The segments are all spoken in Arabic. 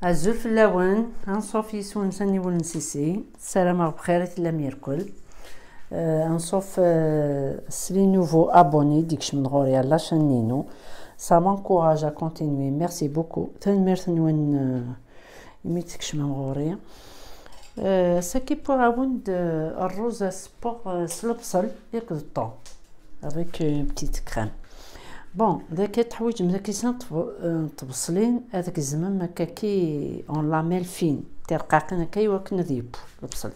عزول في اللون غنصوف يسون سني ولنسيسي السلامة بخير لم يركل. غنصوف سلي نوفو ابوني ديكش من غوريا لاشين نينو سا مانكوراج ا كونتينيي ميرسي بوكو تنمرت نون يميتكش من غوريا. ساكي بوغ عاود الروز سبور سلبصل ياك الطون افيك بتيت كريم. بون داك تحويج مزكيسان تبصلين هذاك الزمن مكاكي اون لاميل فين ترقاقين هكا يوكن ذيب البصل.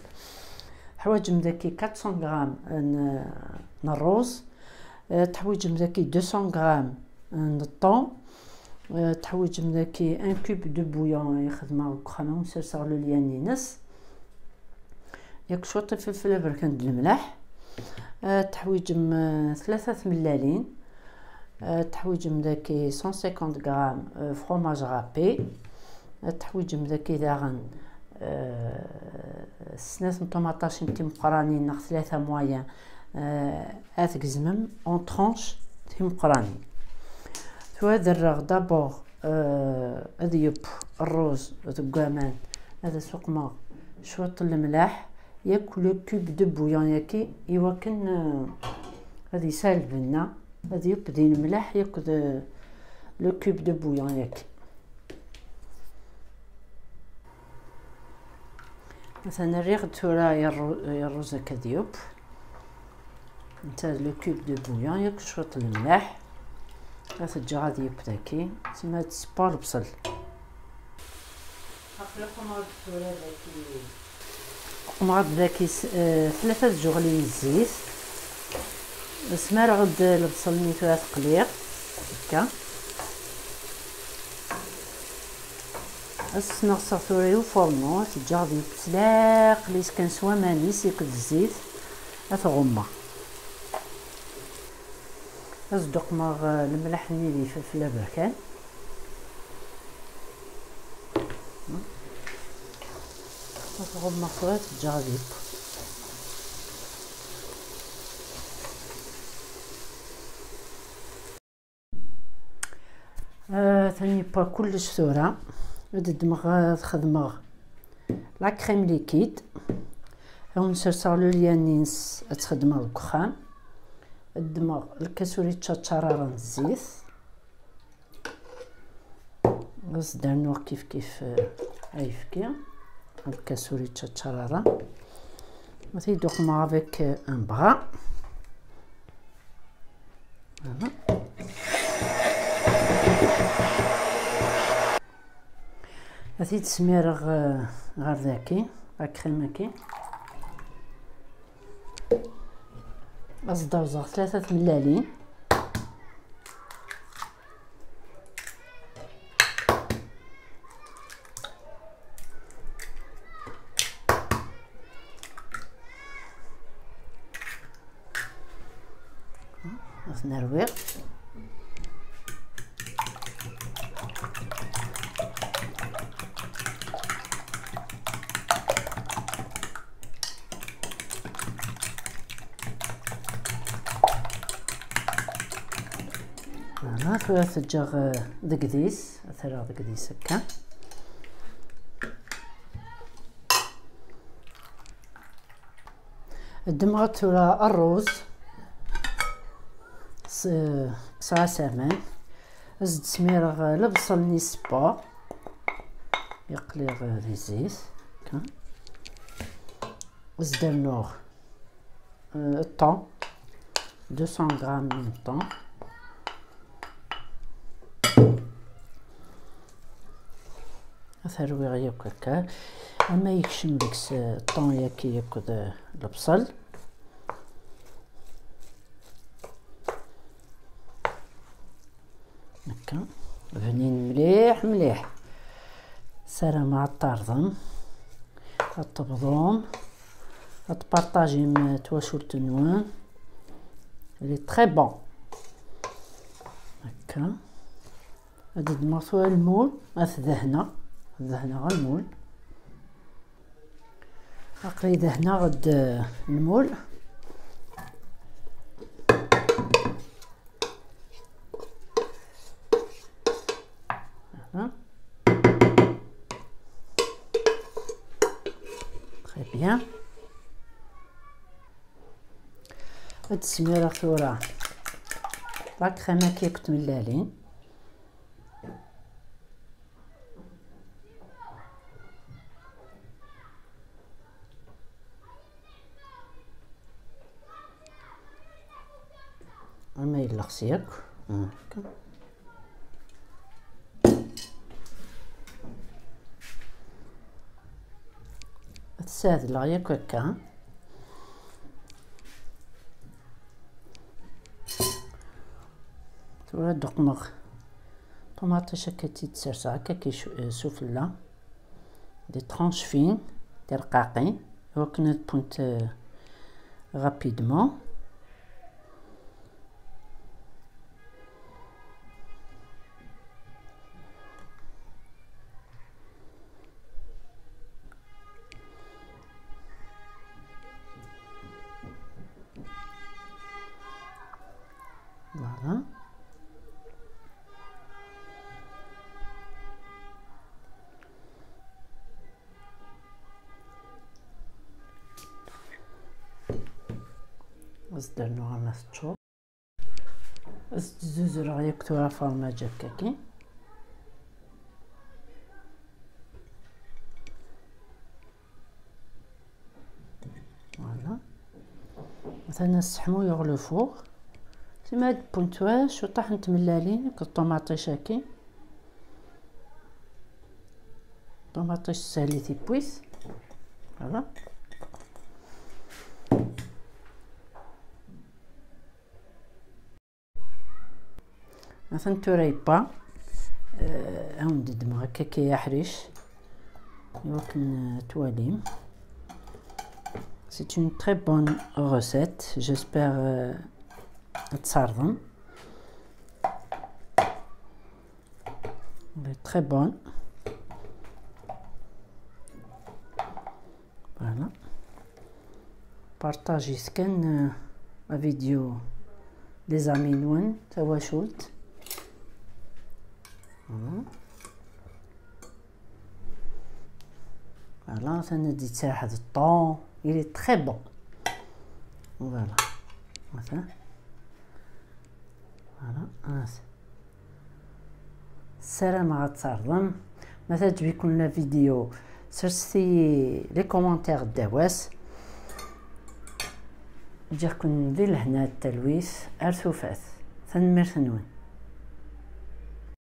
حوايج مذاكي 400 غرام من الروز، تحويج مذاكي 200 غرام من الطون، تحويج مذاكي 1 كوب دو بويون يخدم كخانه ومسرسر لو ليان نص ياك شويه الفلفل بركان د الملح، تحويج 3 ملالين، تحويج مذاكي 150 غرام فروماج رابي، تحويج مذاكي داغن سناس طوماطاش نتي مقرانين ناخ 3 مويان هاذاك زمم اون طرونش تي مقرانين. ثوا درغ دابور اذيب الروز ذكامان هذا سقما شويه الملح ياكل كوب دو بويون ياكي يوكن هذه سالب لنا هذه يبدي الملح ياكل لو كوب دو بويون ياكي. مثلا الريغ تورا يا الروز كديوب نتا لو كوب دو بويون ياك شويه الملح غتجي غادي يبداكي تما تسبا البصل خليكم تورا داكي قمغات داكي 3 جغلين الزيت سمار غد البصل نيتو تقليق هكا نغسل ثوريو فورنو تجاغدي تلاق ليس كان سوا مانيس ياكل الزيت غمة اصدق مغ الملح نيلي في البركان غمة صغيرة تجاغدي ثاني با كلش ثورة دمغ خدمغ لا كريم ليكيد ونسرسر لو ليانينس تخدمغ الكخان الدمغ الكاسوري تشاتشارارا الزيت غاز دارنوه كيف عيفكي الكاسوري تشاتشارارا مثلا دوق مع افيك ان بغا هذه تسميرغ غير ذاكي كريماكي أصدوزغ 3 ملالين نرويغ ثلاث تجاغ دقديس ثلاث دقديس هكا دمغت ولا الروز ساعة سامان زد سميرغ البصل نيسبا يقلي دي زيت هكا زدرنوغ الطون 200 غرام من الطون ثروي ياك هكا اما يكشم ديك الطون ياكي ياكل البصل هكا بنين مليح مليح سارة مع الطرزم تطبضوم تبارطاجي تواشور تنوان لي تري بون هكا هادي دمرتو المول دهنا غا المول عقلي دهنا غد المول تري بيان. هاد السميره ثورة لا كريمه كي كنت ملالين. ما يلخص ياك هكا. تساعد ياك هكا. تورا دقمغ طوماطيش هكا تيتسرسا هكا كيسوفلا دي طرونش فين دي رقاقين وكنا بونت رابيدمون. فوالا بس درنوها ما تشوف بس تزوز رغيك تورا فرماج هكاكي. فوالا مثلا نسحمو يغلو فوق تما هاد بونتواش وطاح نتملالين كالطوماطيش هاكي. طوماطيش ساهل تيبويس. فوالا مثلا توريبا هاو نددم هكا كي يحرش يمكن تواليم. C'est une très bonne recette, j'espère تصرفم. Elle est très bonne. Voilà. Partagez scan la vidéo les amis نون توا شولت. Voilà, ça nous dit ça de temps. Il est très bon. Voilà. Voilà. Voilà. السلام غتصرفم. مثلا تعجبكم لا فيديو سرسي لي كومونتير داواس نجيكم ندير لهنا التلويث ارثوفات. ثنمير ثنون.